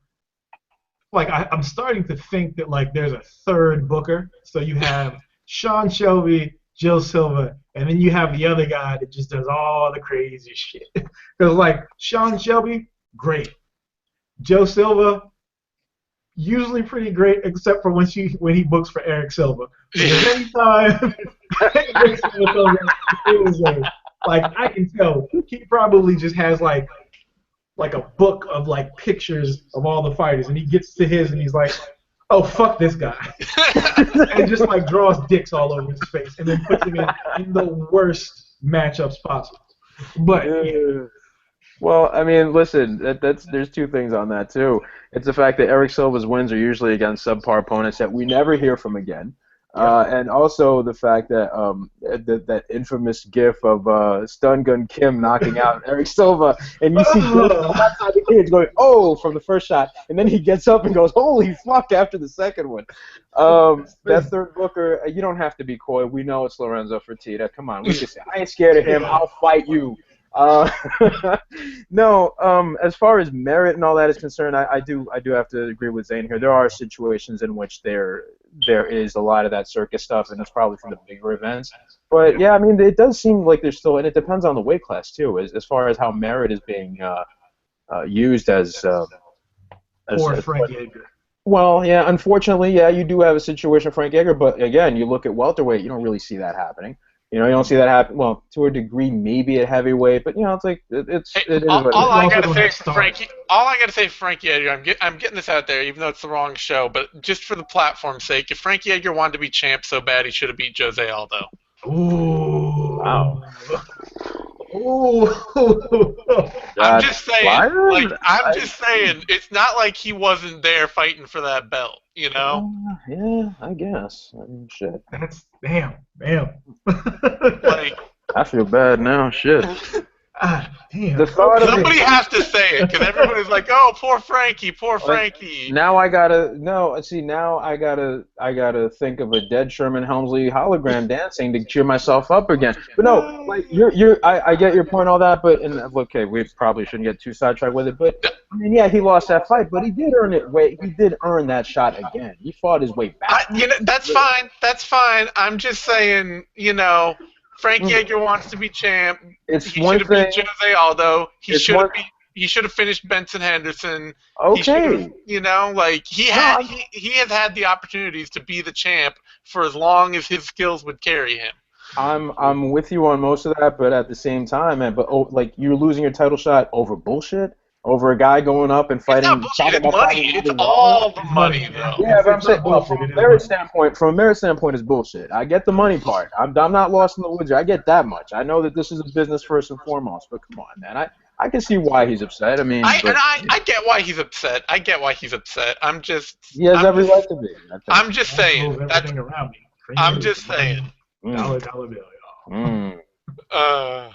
S2: like I'm starting to think that like there's a third booker. So you have Sean Shelby, Joe Silva, and then you have the other guy that just does all the crazy shit. Because like Sean Shelby, great. Joe Silva, usually pretty great, except for when he books for Eric Silva. Anytime Eric Silva comes in, it was like I can tell he probably just has like a book of like pictures of all the fighters, and he gets to his and he's like, oh fuck this guy, and just like draws dicks all over his face and then puts him in the worst matchups possible. But yeah.
S3: Well, I mean, listen, there's two things on that too. It's the fact that Eric Silva's wins are usually against subpar opponents that we never hear from again. And also the fact that that infamous gif of Stun Gun Kim knocking out Eric Silva, and you see outside the cage going, oh, from the first shot, and then he gets up and goes, holy fuck, after the second one. That third booker, you don't have to be coy. We know it's Lorenzo Fertitta. Come on, we can say, I ain't scared of him. I'll fight you. No, as far as merit and all that is concerned, I do have to agree with Zane here. There are situations in which there is a lot of that circus stuff, and it's probably for the bigger events. But yeah, I mean, it does seem like there's still, and it depends on the weight class too, as far as how merit is being used as
S2: Frank Edgar.
S3: Well, yeah, unfortunately, yeah, you do have a situation, Frank Edgar, but again, you look at welterweight, you don't really see that happening. You know, you don't see that happen. Well, to a degree, maybe at heavyweight, but you know, it's like it is.
S1: All I gotta say for Frankie Edgar, I'm getting this out there, even though it's the wrong show, but just for the platform's sake, if Frankie Edgar wanted to be champ so bad, he should have beat Jose Aldo.
S2: Ooh.
S3: Wow.
S2: Ooh.
S1: I'm just saying, it's not like he wasn't there fighting for that belt, you know?
S3: Yeah, I guess. I mean, shit.
S2: That's damn.
S1: Like,
S3: I feel bad now. Shit.
S2: Damn.
S1: Somebody has to say it, because everybody's like, "Oh, poor Frankie, poor Frankie."
S3: Now I gotta Now I gotta think of a dead Sherman Helmsley hologram dancing to cheer myself up again. But no, like I get your point, all that. But okay, we probably shouldn't get too sidetracked with it. But I mean, yeah, he lost that fight, but he did earn it. He did earn that shot again. He fought his way back.
S1: That's fine. That's fine. I'm just saying, you know. Frankie Edgar wants to be champ. He should have beat Jose Aldo. He should have finished Benson Henderson.
S3: Okay.
S1: You know, like he has had the opportunities to be the champ for as long as his skills would carry him.
S3: I'm with you on most of that, but at the same time, man, like you're losing your title shot over bullshit, over a guy going up and
S1: It's
S3: fighting.
S1: not bullshit.
S3: Talking
S1: It's
S3: about
S1: money.
S3: fighting
S1: It's
S3: Ronda
S1: all
S3: Rousey.
S1: the
S2: It's
S1: money,
S2: money.
S1: though.
S3: Yeah, but I'm
S2: It's
S3: saying,
S2: not
S3: well,
S2: bullshit.
S3: from
S2: It
S3: a
S2: is
S3: merit
S2: money.
S3: standpoint, it's bullshit. I get the money part. I'm not lost in the woods. I get that much. I know that this is a business first and foremost. But come on, man. I can see why he's upset. I mean, but
S1: I get why he's upset. I get why he's upset.
S3: he has every right to be. I think.
S1: I'm just
S2: Cash
S1: saying.
S2: rules everything around me.
S1: I'm
S2: Creamer,
S1: just saying.
S2: money,
S3: Mm,
S2: dollar bill, y'all.
S3: mm.
S1: Uh,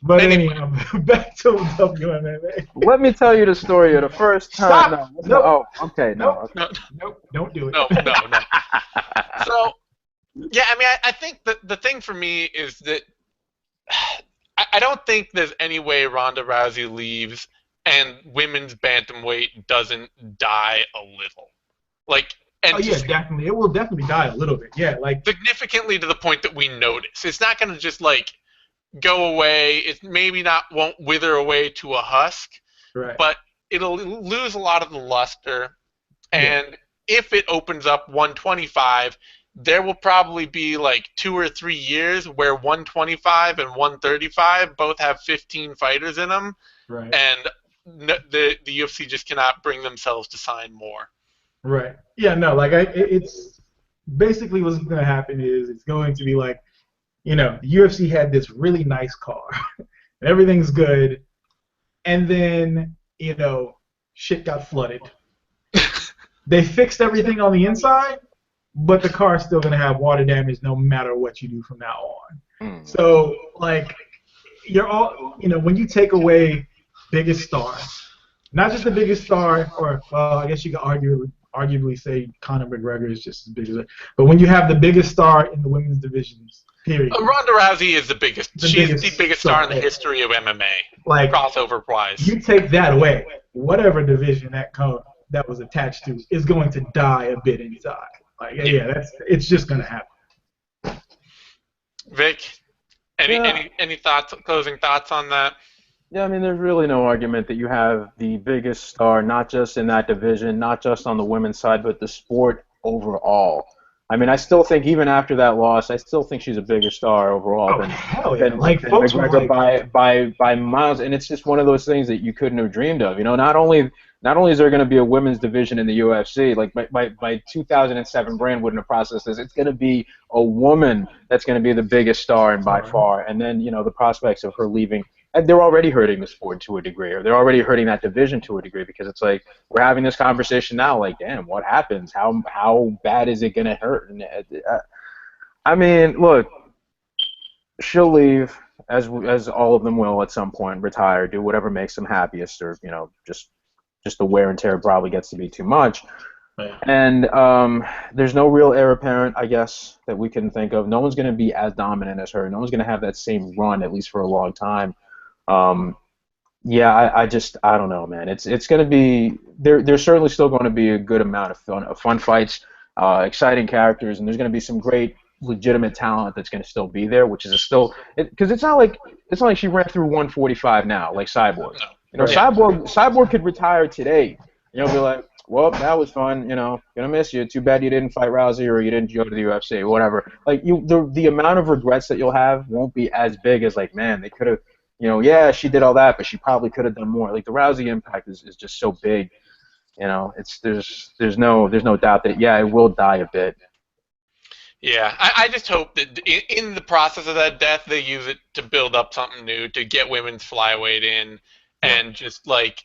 S2: But
S1: Anyway.
S2: anyhow, back to WMMA.
S3: Let me tell you the story of the first time.
S2: Stop!
S3: No,
S2: Nope.
S3: oh, okay, no.
S2: Nope.
S3: Okay.
S1: no,
S2: Nope. Don't do it.
S1: no. So, yeah, I mean, I think the thing for me is that I don't think there's any way Ronda Rousey leaves and women's bantamweight doesn't die a little. Like, and
S2: Oh yeah,
S1: just
S2: definitely. It will definitely die a little bit. Yeah, like
S1: significantly to the point that we notice. It's not going to just like go away. It maybe not won't wither away to a husk,
S2: right.
S1: but it'll lose a lot of the luster.
S2: Yeah.
S1: And if it opens up 125, there will probably be like 2 or 3 years where 125 and 135 both have 15 fighters in them,
S2: Right.
S1: and the UFC just cannot bring themselves to sign more.
S2: Right. Yeah. No. Like it's basically what's going to happen is it's going to be like, the UFC had this really nice car, and everything's good, and then shit got flooded. They fixed everything on the inside, but the car is still going to have water damage no matter what you do from now on. So, like, you're all, when you take away biggest stars, not just the biggest star, or, well, I guess you could arguably say Conor McGregor is just as big as it, but when you have the biggest star in the women's divisions, period.
S1: Ronda Rousey is the biggest. She's the biggest star in the
S2: yeah.
S1: history of MMA,
S2: Like,
S1: crossover-wise.
S2: you take that away, whatever division that was attached to is going to die a bit inside. Like, yeah, it's just going to happen.
S1: Vic, any thoughts, closing thoughts on that?
S3: Yeah, I mean, there's really no argument that you have the biggest star, not just in that division, not just on the women's side, but the sport overall. I mean, I still think even after that loss, I still think she's a bigger star overall than McGregor by miles. And it's just one of those things that you couldn't have dreamed of. Not only is there going to be a women's division in the UFC, like my 2007 brand wouldn't have processed this. It's going to be a woman that's going to be the biggest star and by far. And then the prospects of her leaving. And they're already hurting the sport to a degree, or they're already hurting that division to a degree, because it's like we're having this conversation now, like, damn, what happens? How bad is it going to hurt? And I mean, look, she'll leave, as all of them will at some point, retire, do whatever makes them happiest, or just the wear and tear probably gets to be too much.
S2: Yeah.
S3: And there's no real heir apparent, I guess, that we can think of. No one's going to be as dominant as her. No one's going to have that same run, at least for a long time. Yeah, I don't know, man. It's going to be there's certainly still going to be a good amount of fun fights, exciting characters, and there's going to be some great legitimate talent that's going to still be there, which is because it's not like she ran through 145 now like Cyborg. Cyborg could retire today. You'll be like, well, that was fun. Gonna miss you. Too bad you didn't fight Rousey or you didn't go to the UFC, whatever. Like the amount of regrets that you'll have won't be as big as like, man, they could have. Yeah, she did all that, but she probably could have done more. Like the Rousey impact is just so big. There's no doubt that it will die a bit.
S1: Yeah, I just hope that in the process of that death, they use it to build up something new, to get women's flyweight in, and just like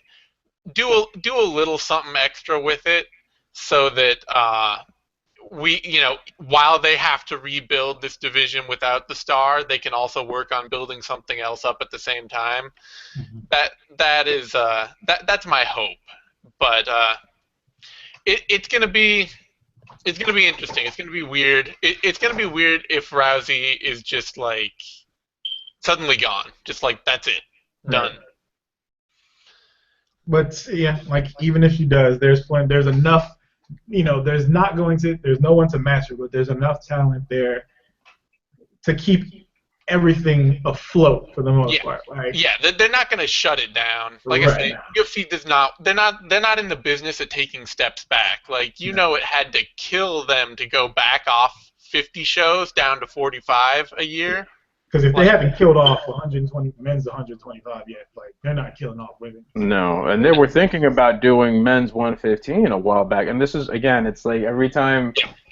S1: do a little something extra with it, so that while they have to rebuild this division without the star, they can also work on building something else up at the same time. Mm-hmm. That's my hope. But it's gonna be interesting. It's gonna be weird. It's gonna be weird if Rousey is just like suddenly gone, just like that's it, done.
S2: Right. But yeah, like even if she does, there's enough. There's no one to match her, but there's enough talent there to keep everything afloat for the most part. Like,
S1: yeah, they're not going to shut it down. Like I say, UFC does not. They're not in the business of taking steps back. Like it had to kill them to go back off 50 shows down to 45 a year.
S2: Because if they haven't killed off 120 men's 125 yet, like they're not killing off women.
S3: No, and they were thinking about doing men's 115 a while back, and this is again, it's like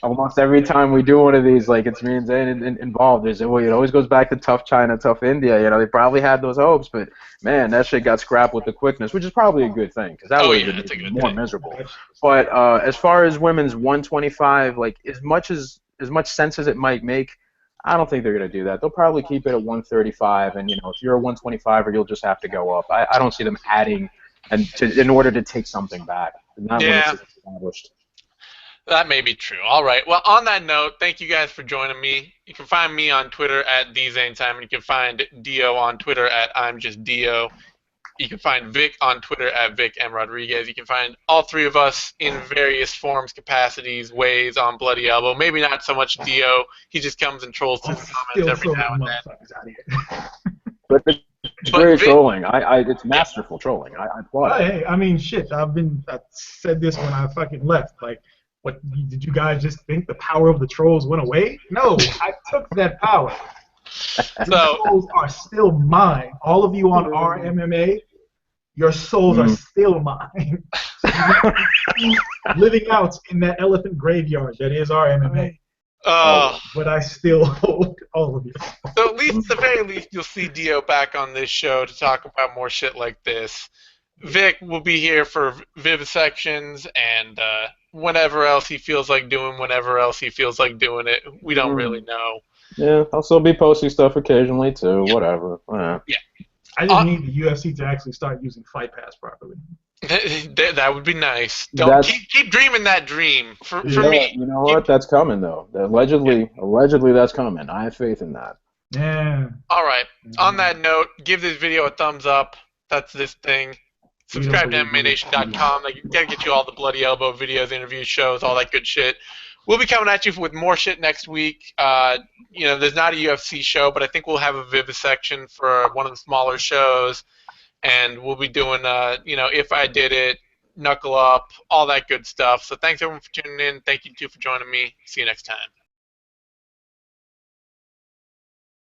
S3: almost every time we do one of these, like it's me and Zayn involved. It always goes back to tough China, tough India. They probably had those hopes, but man, that shit got scrapped with the quickness, which is probably a good thing because that would have been more miserable. But as far as women's 125, like as much sense as it might make, I don't think they're going to do that. They'll probably keep it at 135, and if you're a 125er, you'll just have to go up. I don't see them adding in order to take something back. Not when it's established.
S1: That may be true. All right. Well, on that note, thank you guys for joining me. You can find me on Twitter at DZaneSimon. You can find Dio on Twitter at I'm Just Dio. You can find Vic on Twitter at Vic M. Rodriguez. You can find all three of us in various forms, capacities, ways on Bloody Elbow. Maybe not so much Dio. He just comes and trolls through the comments every now and then.
S3: But it's great trolling. It's masterful trolling. I applaud it.
S2: Hey, I mean, shit. I said this when I fucking left. Like, what did you guys just think the power of the trolls went away? No, I took that power. The souls are still mine. All of you on our MMA, your souls are still mine. Living out in that elephant graveyard that is our MMA. But I still hold all of you.
S1: So at the very least, you'll see Dio back on this show to talk about more shit like this. Vic will be here for vivisections and whatever else he feels like doing, whenever else he feels like doing it. We don't really know.
S3: Yeah, I'll still be posting stuff occasionally too. Whatever.
S1: Yeah.
S2: I just need the UFC to actually start using Fight Pass properly.
S1: That would be nice. Don't keep dreaming that dream. For me,
S3: you know what? That's coming though. Allegedly, that's coming. I have faith in that.
S2: Yeah.
S1: All right. On that note, give this video a thumbs up. That's this thing. Subscribe to MMANation.com. Gotta get you all the Bloody Elbow videos, interviews, shows, all that good shit. We'll be coming at you with more shit next week. There's not a UFC show, but I think we'll have a vivisection for one of the smaller shows, and we'll be doing, If I Did It, Knuckle Up, all that good stuff. So thanks everyone for tuning in. Thank you too for joining me. See you next time.